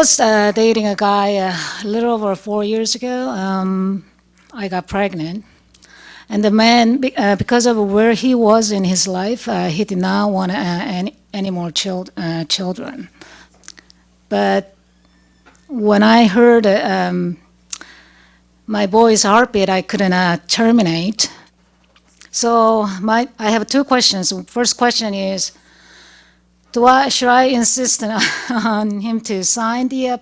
was dating a guy a little over 4 years ago. I got pregnant. And the man, because of where he was in his life, he did not want any more children. But when I heard my boy's heartbeat, I couldn't terminate. So I have two questions. First question is, should I insist on him to sign the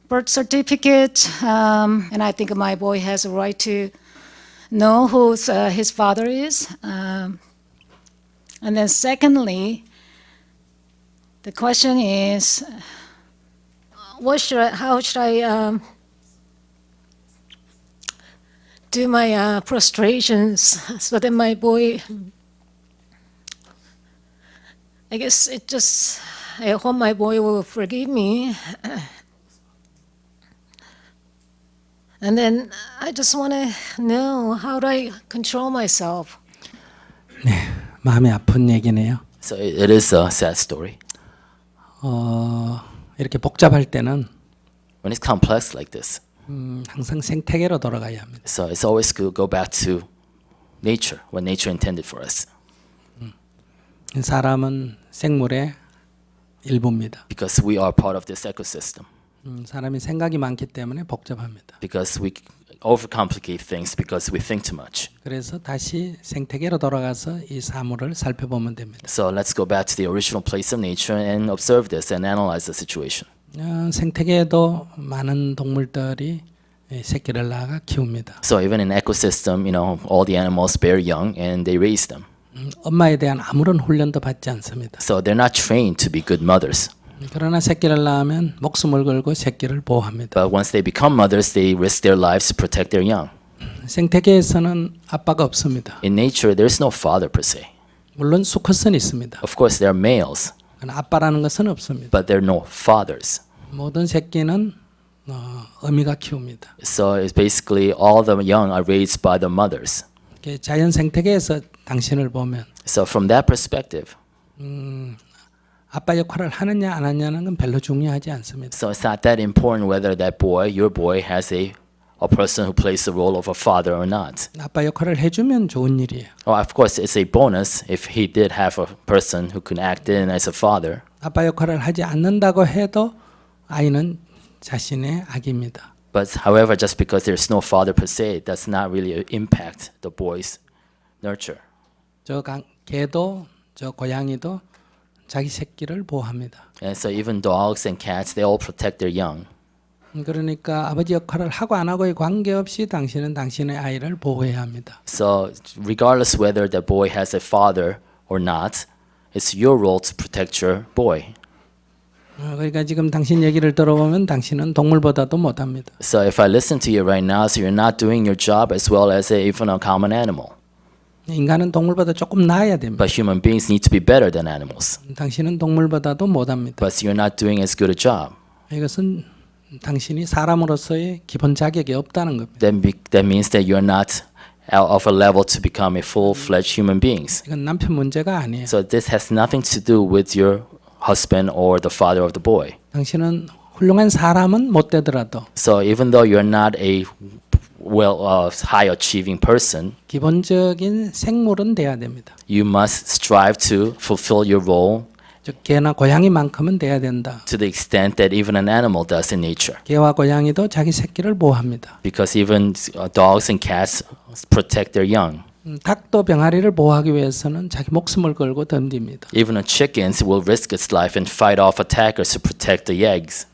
birth certificate? And I think my boy has a right to know who his father is. And then secondly, the question is, how should I do my prostrations so that my boy, I guess I hope my boy will forgive me. And then I just want to know, how do I control myself? 네, 마음이 아픈 얘기네요. So it is a sad story. 이렇게 복잡할 때는 When it's complex like this, 항상 생태계로 돌아가야 합니다. so it's always good to go back to nature, what nature intended for us. 사람은 생물의 일부입니다. Because we are part of this ecosystem. 사람이 생각이 많기 때문에 복잡합니다. Because we overcomplicate things because we think too much. 그래서 다시 생태계로 돌아가서 이 사물을 살펴보면 됩니다. So let's go back to the original place of nature and observe this and analyze the situation. 생태계에도 많은 동물들이 새끼를 낳아 키웁니다. So even in ecosystem, all the animals bear young and they raise them. 엄마에 대한 아무런 훈련도 받지 않습니다. So they're not trained to be good mothers. 그러나 새끼를 낳으면 목숨을 걸고 새끼를 보호합니다. But once they become mothers, they risk their lives to protect their young. 생태계에서는 아빠가 없습니다. In nature, there's no father per se. 물론 수컷은 있습니다. Of course, there are males, 그러나 아빠라는 것은 없습니다. but there are no fathers. 모든 새끼는 어미가 키웁니다. So it's basically all the young are raised by the mothers. 자연 생태계에서 당신을 보면 So from that perspective, 아빠 역할을 하느냐 안 하느냐는 건 별로 중요하지 않습니다. so it's not that important whether that boy, your boy, has a person who plays the role of a father or not. 아빠 역할을 해주면 좋은 일이에요. Well, of course, it's a bonus if he did have a person who can act in as a father. 아빠 역할을 하지 않는다고 해도 아이는 자신의 악입니다. But however, just because there's no father per se, does not really impact the boy's nurture. 저 개도 저 고양이도 자기 새끼를 보호합니다. And so even dogs and cats, they all protect their young. 그러니까 아버지 역할을 하고 안 하고에 관계없이 당신은 당신의 아이를 보호해야 합니다. So regardless whether the boy has a father or not, it's your role to protect your boy. 그러니까 지금 당신 얘기를 들어보면 당신은 동물보다도 못합니다. So if I listen to you right now, so you're not doing your job as well as even a common animal. 인간은 동물보다 조금 나아야 됩니다. But human beings need to be better than animals. 당신은 동물보다도 못합니다. But you're not doing as good a job. 이것은 당신이 사람으로서의 기본 자격이 없다는 겁니다. That means that you're not of a level to become a full-fledged human beings. 이건 남편 문제가 아니에요. So this has nothing to do with your husband or the father of the boy. 당신은 훌륭한 사람은 못 되더라도 So even though you're not a high achieving person, 기본적인 생물은 돼야 됩니다. you must strive to fulfill your role 즉 개나 고양이만큼은 돼야 된다. to the extent that even an animal does in nature. 개와 고양이도 자기 새끼를 보호합니다. Because even dogs and cats protect their young. 닭도 병아리를 보호하기 위해서는 자기 목숨을 걸고 덤빕니다. Even a chicken will risk its life and fight off attackers to protect the eggs.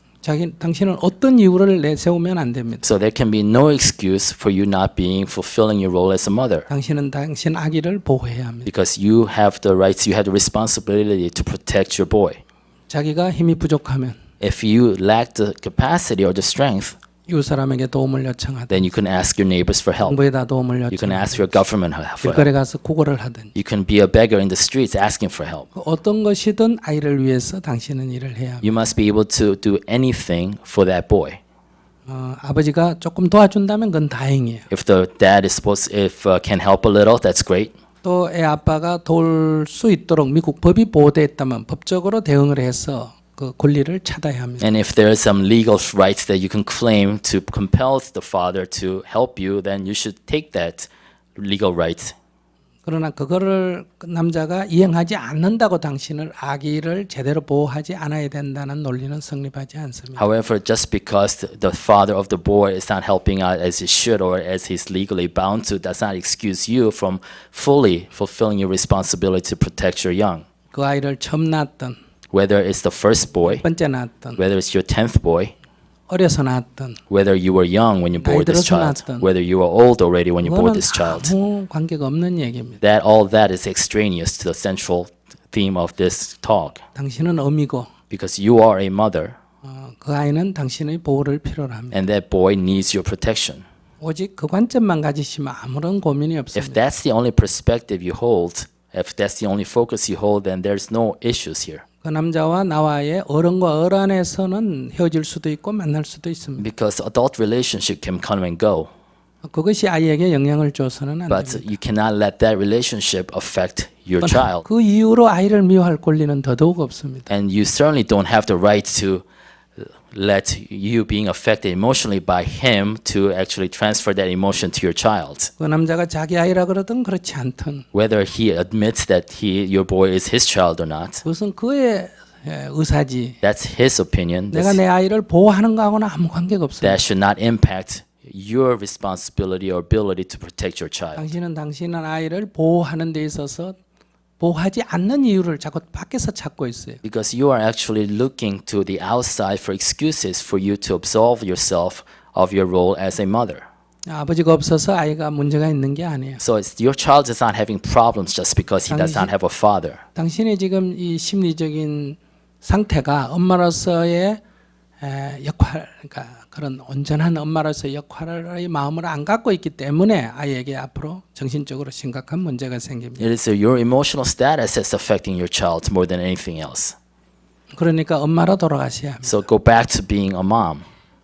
당신은 어떤 이유를 내세우면 안 됩니다. So there can be no excuse for you not fulfilling your role as a mother. 당신은 당신 아기를 보호해야 합니다. Because you have the rights, you have the responsibility to protect your boy. 자기가 힘이 부족하면 If you lack the capacity or the strength, 이웃 사람에게 도움을 요청하든 then you can ask your neighbors for help. 정부에다 도움을 You can 요청하든 ask your government for 길거리 help. 가서 구걸을 하든 You can be a beggar in the streets asking for help. 어떤 것이든 아이를 위해서 당신은 일을 해야 합니다. You must be able to do anything for that boy. 아버지가 조금 도와준다면 그건 다행이에요. If the dad is can help a little, that's great. 또 애 아빠가 도울 수 있도록 미국 법이 보호되어 있다면 법적으로 대응을 해서 그 권리를 찾아야 합니다. And if there are some legal rights that you can claim to compel the father to help you, then you should take that legal right. 그러나 그거를 남자가 이행하지 않는다고 당신을 아기를 제대로 보호하지 않아야 된다는 논리는 성립하지 않습니다. However, just because the father of the boy is not helping out as he should or as he's legally bound to, does not excuse you from fully fulfilling your responsibility to protect your young. 그 아이를 처음 낳았던, Whether it's the first boy, 첫 번째 낳았던, whether it's your 10th boy, 어려서 낳았던, whether you were young when you bore this child, whether you were old already when you bore 그거는 this child, 아무 관계가 없는 얘기입니다. that all that is extraneous to the central theme of this talk. 당신은 어미고 Because you are a mother, 그 아이는 당신의 보호를 필요로 합니다. and that boy needs your protection. 오직 그 관점만 가지시면 아무런 고민이 If 없습니다. that's the only perspective you hold, if that's the only focus you hold, then there's no issues here. 그 남자와 나와의 어른과 어란에서는 헤어질 수도 있고 만날 수도 있습니다. Because adult relationship can come and go, 그것이 아이에게 영향을 줘서는 안 but 됩니다. you cannot let that relationship affect your child. 그 이후로 아이를 미워할 권리는 더더욱 없습니다. And you certainly don't have the right to let you being affected emotionally by him to actually transfer that emotion to your child. 그 남자가 자기 아이라 그러든 그렇지 않든 Whether he admits that your boy is his child or not, 그것은 그의 의사지. that's his opinion. 내가 내 아이를 보호하는 거하고는 아무 관계가 없습니다. That should not impact your responsibility or ability to protect your child. 당신은 당신의 아이를 보호하는 데 있어서 보호하지 않는 이유를 자꾸 밖에서 찾고 있어요. Because you are actually looking to the outside for excuses for you to absolve yourself of your role as a mother. 아버지가 없어서 아이가 문제가 있는 게 아니에요. So your child is not having problems just because he does not have a father. 당신의 지금 이 심리적인 상태가 엄마로서의 역할, 그러니까 그런 온전한 엄마로서의 역할의 마음을 안 갖고 있기 때문에 아이에게 앞으로 정신적으로 심각한 문제가 생깁니다. It is your emotional status that's affecting your child more than anything else. 그러니까 엄마로 돌아가셔야 합니다. So go back to being a mom.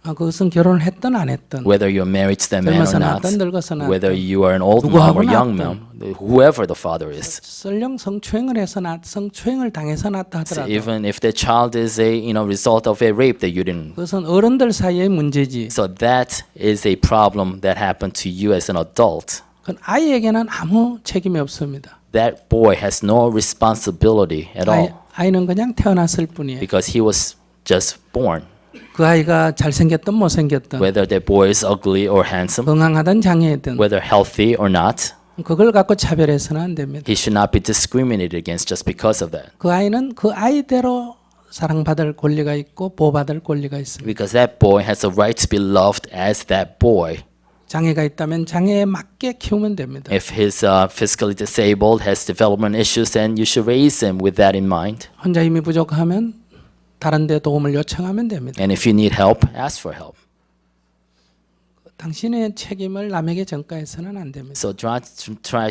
그것은 결혼을 했든 안 했든 Whether you're married to that man or 젊어서 not, 낳았든 늙어서 낳았든 whether you are an old mom 누구하고 or young 낳았든. mom, whoever the father is. 설령 성추행을 해서 성추행을 당해서 낳다 So 하더라도 even if the child is a result of a rape that you didn't. 그것은 어른들 사이의 문제지. So that is a problem that happened to you as an adult. 그건 아이에게는 아무 책임이 없습니다. That boy has no responsibility at all 아이는 그냥 태어났을 뿐이에요. because he was just born. 그 아이가 잘생겼든 못생겼든 Whether that boy is ugly or handsome, 건강하든 장애든 whether healthy or not, 그걸 갖고 차별해서는 안 됩니다. he should not be discriminated against just because of that. 그 아이는 그 아이대로 사랑받을 권리가 있고 보호받을 권리가 있습니다. Because that boy has a right to be loved as that boy. 장애가 있다면 장애에 맞게 키우면 됩니다. If he's physically disabled, has development issues, then you should raise him with that in mind. 혼자 힘이 부족하면 다른 데 도움을 요청하면 됩니다. And if you need help, ask for help. 당신의 책임을 남에게 전가해서는 안 됩니다. So try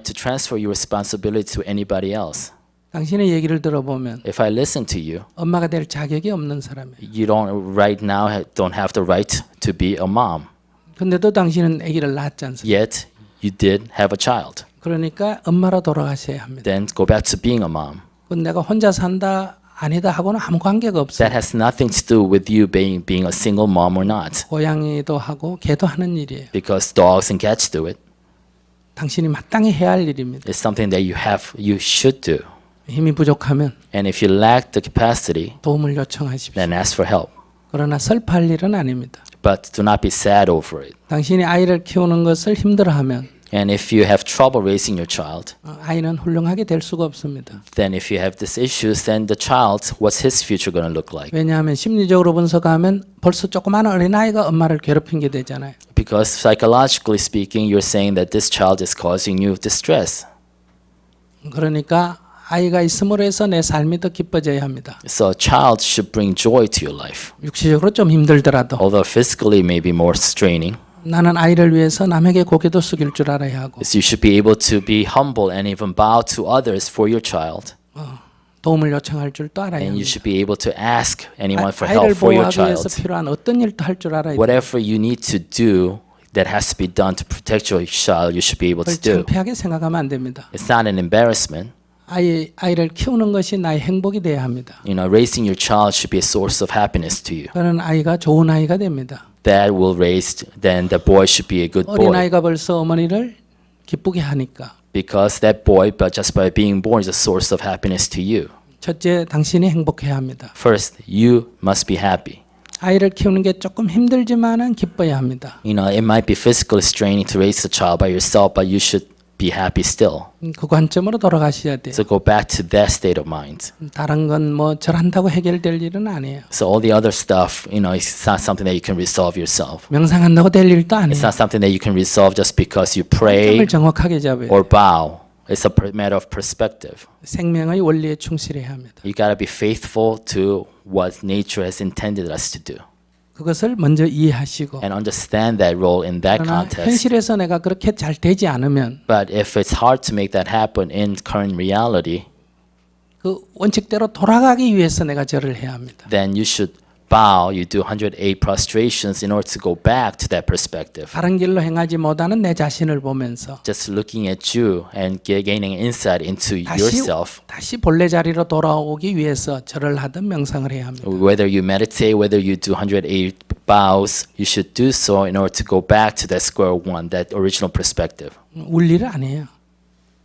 to transfer your responsibility to anybody else. 당신의 얘기를 들어보면 If I listen to you, 엄마가 될 자격이 없는 사람이에요. you right now don't have the right to be a mom. 근데도 당신은 아기를 낳았지 않습니까? Yet you did have a child. 그러니까 엄마로 돌아가셔야 합니다. Then go back to being a mom. 그건 내가 혼자 산다 아니다 하고는 아무 관계가 없어요. That has nothing to do with you being a single mom or not. 고양이도 하고 개도 하는 일이에요. Because dogs and cats do it. 당신이 마땅히 해야 할 일입니다. It's something that you should do. 힘이 부족하면 And if you lack the capacity, 도움을 요청하십시오. then ask for help. 그러나 슬퍼할 일은 아닙니다. But do not be sad over it. 당신이 아이를 키우는 것을 힘들어하면 And if you have trouble raising your child, 아이는 훌륭하게 될 수가 없습니다. then if you have these issues, then the child, what's his future going to look like? 왜냐하면 심리적으로 분석하면 벌써 조그마한 어린아이가 엄마를 괴롭힌 게 되잖아요. Because psychologically speaking, you're saying that this child is causing you distress. 그러니까 아이가 있음으로 해서 내 삶이 더 기뻐져야 합니다. So a child should bring joy to your life. 육체적으로 좀 힘들더라도 Although physically may be more straining, 나는 아이를 위해서 남에게 고개도 숙일 줄 알아야 하고 you should be able to be humble and even bow to others for your child. 도움을 요청할 줄도 알아야 And you 합니다. should be able to ask anyone for 아이를 help for your 보호하기 위해서 child. 필요한 어떤 일도 할 줄 알아야 돼요. Whatever you need to do that has to be done to protect your child, you should be able to 그걸 do. 창피하게 생각하면 안 됩니다. It's not an embarrassment. 아이를 키우는 것이 나의 행복이 돼야 합니다. You know, raising your child should be a source of happiness to you. 그런 아이가 좋은 아이가 됩니다. That will raise, then the boy should be a good 어린 boy. 아이가 벌써 어머니를 기쁘게 하니까. Because that boy, but just by being born, is a source of happiness to you. 첫째, 당신이 행복해야 합니다. First, you must be happy. 아이를 키우는 게 조금 힘들지만은 기뻐야 합니다. You know, it might be physically straining to raise a child by yourself, but you should be happy still. 그 관점으로 돌아가셔야 돼요. So go back to that state of mind. 다른 건 뭐 절한다고 해결될 일은 아니에요. So all the other stuff, you know, it's not something that you can resolve yourself. 명상한다고 될 일도 아니에요. It's not something that you can resolve just because you 관점을 pray 정확하게 잡아요. or bow. It's a matter of perspective. 생명의 원리에 충실해야 합니다. You got to be faithful to what nature has intended us to do 그것을 먼저 이해하시고 and understand that role in that 그러나 context. 현실에서 내가 그렇게 잘 되지 않으면 But if it's hard to make that happen in current reality, 그 원칙대로 돌아가기 위해서 내가 절을 해야 합니다. then you should bow. You do 108 prostrations in order to go back to that perspective. 바른 길로 행하지 못하는 내 자신을 보면서 Just looking at you and gaining insight into yourself. 다시 본래 자리로 돌아오기 위해서 절을 하든 명상을 해야 합니다. Whether you meditate, whether you do 108 bows, you should do so in order to go back to that square one, that original perspective. 울 일은 아니에요.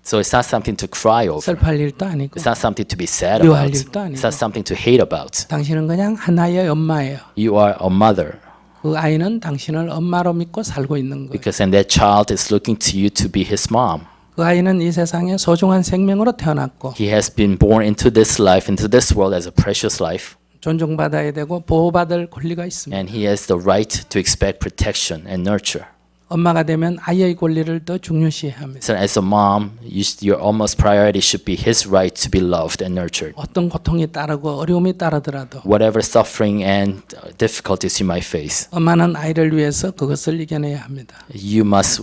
So it's not something to cry over. 슬퍼할 일도 아니고 It's not something to be sad 미워할 about. 일도 아니고. It's not something to hate about. 당신은 그냥 하나의 엄마예요. You are a mother 그 아이는 당신을 엄마로 믿고 살고 있는 거예요. because and that child is looking to you to be his mom. 그 아이는 이 세상에 소중한 생명으로 태어났고 He has been born into this life, into this world as a precious life, 존중받아야 되고 보호받을 권리가 있습니다. and he has the right to expect protection and nurture. 엄마가 되면 아이의 권리를 더 중요시해야 합니다. So as a mom, your almost priority should be his right to be loved and nurtured. 어떤 고통이 따르고 어려움이 따르더라도 Whatever suffering and difficulties you might face, 엄마는 아이를 위해서 그것을 이겨내야 합니다. you must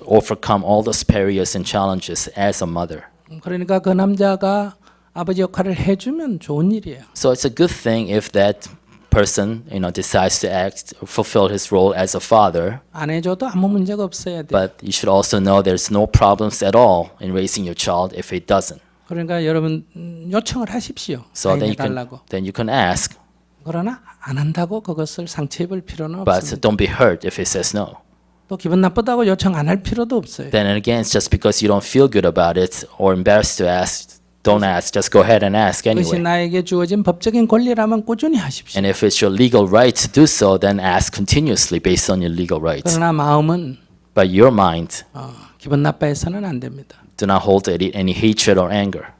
overcome all those barriers and challenges as a mother. 그러니까 그 남자가 아버지 역할을 해주면 좋은 일이에요. So it's a good thing if that person, you know, decides to fulfill his role as a father. 안 해줘도 아무 문제가 없어야 돼요. But you should also know there's no problems at all in raising your child if it doesn't. 그러니까 여러분 요청을 하십시오. So 아이 then 해달라고. you can ask, 그러나 안 한다고 그것을 상처 입을 필요는 but 없습니다. don't be hurt if it says no. 또 기분 나쁘다고 요청 안 할 필요도 없어요. Then again, it's just because you don't feel good about it or embarrassed to ask, don't ask. Just go ahead and ask 그것이 anyway. 나에게 주어진 법적인 권리라면 꾸준히 하십시오. And if it's your legal right to do so, then ask continuously based on your legal rights. 그러나 마음은 But your mind, 기분 나빠해서는 안 됩니다. do not hold any hatred or anger.